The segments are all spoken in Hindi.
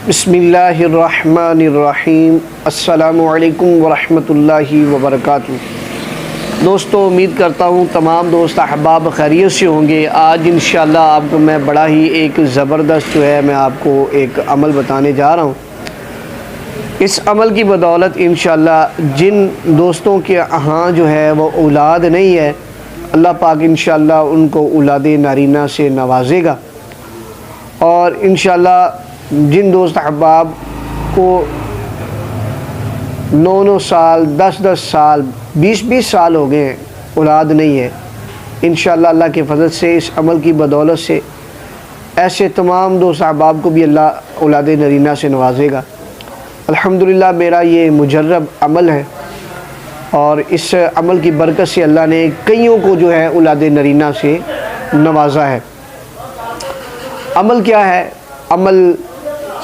बिस्मिल्लाहिर्रहमानिर्रहीम। अस्सलामुअलैकुम वरहमतुल्लाहि वबरकातुहू। दोस्तों, उम्मीद करता हूँ तमाम दोस्त अहबाब खैरियत से होंगे। आज इंशाअल्लाह आपको मैं बड़ा ही एक ज़बरदस्त जो है मैं आपको एक अमल बताने जा रहा हूँ। इस अमल की बदौलत इंशाअल्लाह जिन दोस्तों के यहाँ जो है वो औलाद नहीं है, अल्लाह पाक इंशाअल्लाह उनको औलाद नारीना से नवाजेगा। और इंशाअल्लाह जिन दोस्त अहबाब को 9-9 साल 10-10 साल 20-20 साल हो गए औलाद नहीं है, इंशाअल्लाह अल्लाह के फजल से इस अमल की बदौलत से ऐसे तमाम दोस्त अहबाब को भी अल्लाह औलाद नरीना से नवाजेगा। अल्हम्दुलिल्लाह मेरा ये मुजर्रब अमल है और इस अमल की बरकत से अल्लाह ने कईयों को जो है औलाद नरीना से नवाजा है। अमल क्या है? अमल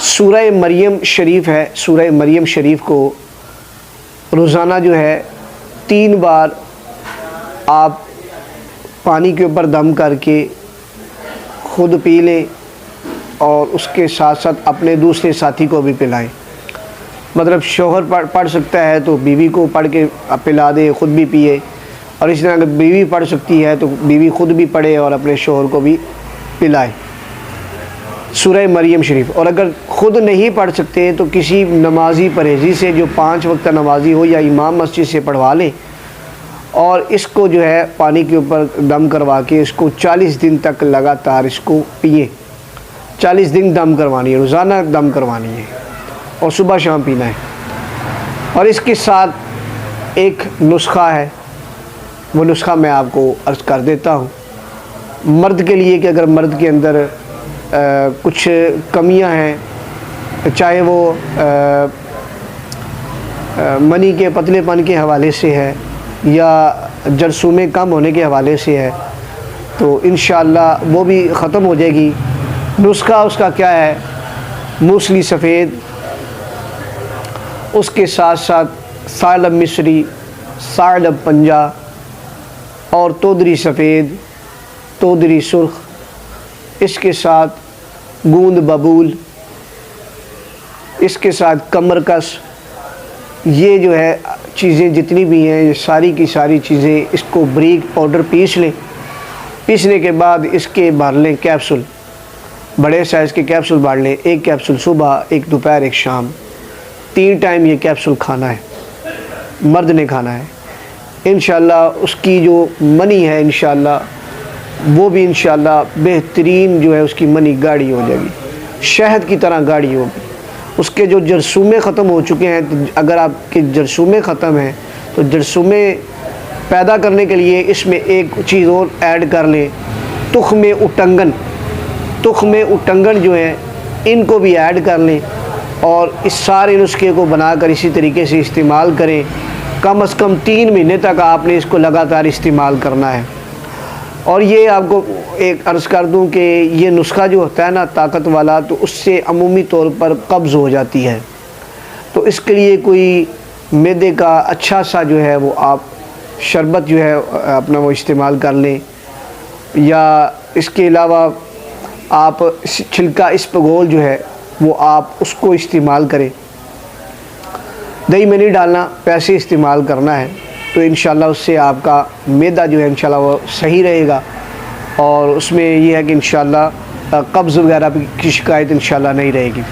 सूरह मरियम शरीफ है। सूरह मरियम शरीफ को रोज़ाना जो है 3 बार आप पानी के ऊपर दम करके ख़ुद पी लें और उसके साथ साथ अपने दूसरे साथी को भी पिलाएं। मतलब शौहर पढ़ सकता है तो बीवी को पढ़ के पिला दे, ख़ुद भी पिए। और इस तरह अगर बीवी पढ़ सकती है तो बीवी ख़ुद भी पढ़े और अपने शौहर को भी पिलाए सूरह मरियम शरीफ। और अगर ख़ुद नहीं पढ़ सकते तो किसी नमाजी परहेज़ी से जो 5 वक्त नमाजी हो या इमाम मस्जिद से पढ़वा लें और इसको जो है पानी के ऊपर दम करवा के इसको 40 दिन तक लगातार इसको पिए। 40 दिन दम करवानी है, रोज़ाना दम करवानी है और सुबह शाम पीना है। और इसके साथ एक नुस्खा है, वो नुस्खा मैं आपको अर्ज़ कर देता हूँ। मर्द के लिए कि अगर मर्द के अंदर कुछ कमियां हैं, चाहे वो मनी के पतलेपन के हवाले से है या जरसूमें कम होने के हवाले से है, तो इंशाअल्लाह वो भी ख़त्म हो जाएगी। नुस्खा उसका क्या है? मूसली सफ़ेद, उसके साथ साथ सालब मिस्री, सालब पंजा और तोदरी सफ़ेद, तोदरी सुर्ख, इसके साथ गूंद बबूल, इसके साथ कमरकस। ये जो है चीज़ें जितनी भी हैं, ये सारी की सारी चीज़ें इसको बारीक पाउडर पीस लें। पीसने के बाद इसके भर लें कैप्सूल, बड़े साइज़ के कैप्सूल भर लें। 1 कैप्सूल सुबह, 1 दोपहर, 1 शाम, 3 टाइम ये कैप्सूल खाना है, मर्द ने खाना है। इंशाअल्लाह उसकी जो मनी है इंशाअल्लाह वो भी इंशाअल्लाह बेहतरीन जो है उसकी मनी गाढ़ी हो जाएगी, शहद की तरह गाढ़ी होगी। उसके जो जरसूमें ख़त्म हो चुके हैं, तो अगर आपके जरसूमें ख़त्म हैं तो जरसूमें पैदा करने के लिए इसमें एक चीज़ और ऐड कर लें, तुख़्म उटंगन। तुख़्म उटंगन जो है इनको भी ऐड कर लें और इस सारे नुस्खे को बनाकर इसी तरीके से इस्तेमाल करें। कम से कम 3 महीने तक आपने इसको लगातार इस्तेमाल करना है। और ये आपको एक अर्ज़ कर दूं कि ये नुस्खा जो होता है ना ताकत वाला, तो उससे अमूमी तौर पर कब्ज़ हो जाती है। तो इसके लिए कोई मैदे का अच्छा सा जो है वो आप शरबत जो है अपना वो इस्तेमाल कर लें, या इसके अलावा आप छिलका इसबगोल जो है वो आप उसको इस्तेमाल करें। दही में नहीं डालना, पैसे इस्तेमाल करना है। तो इंशाअल्लाह उससे आपका मैदा जो है इंशाअल्लाह वो सही रहेगा और उसमें ये है कि इंशाअल्लाह कब्ज़ वगैरह की शिकायत इंशाअल्लाह नहीं रहेगी।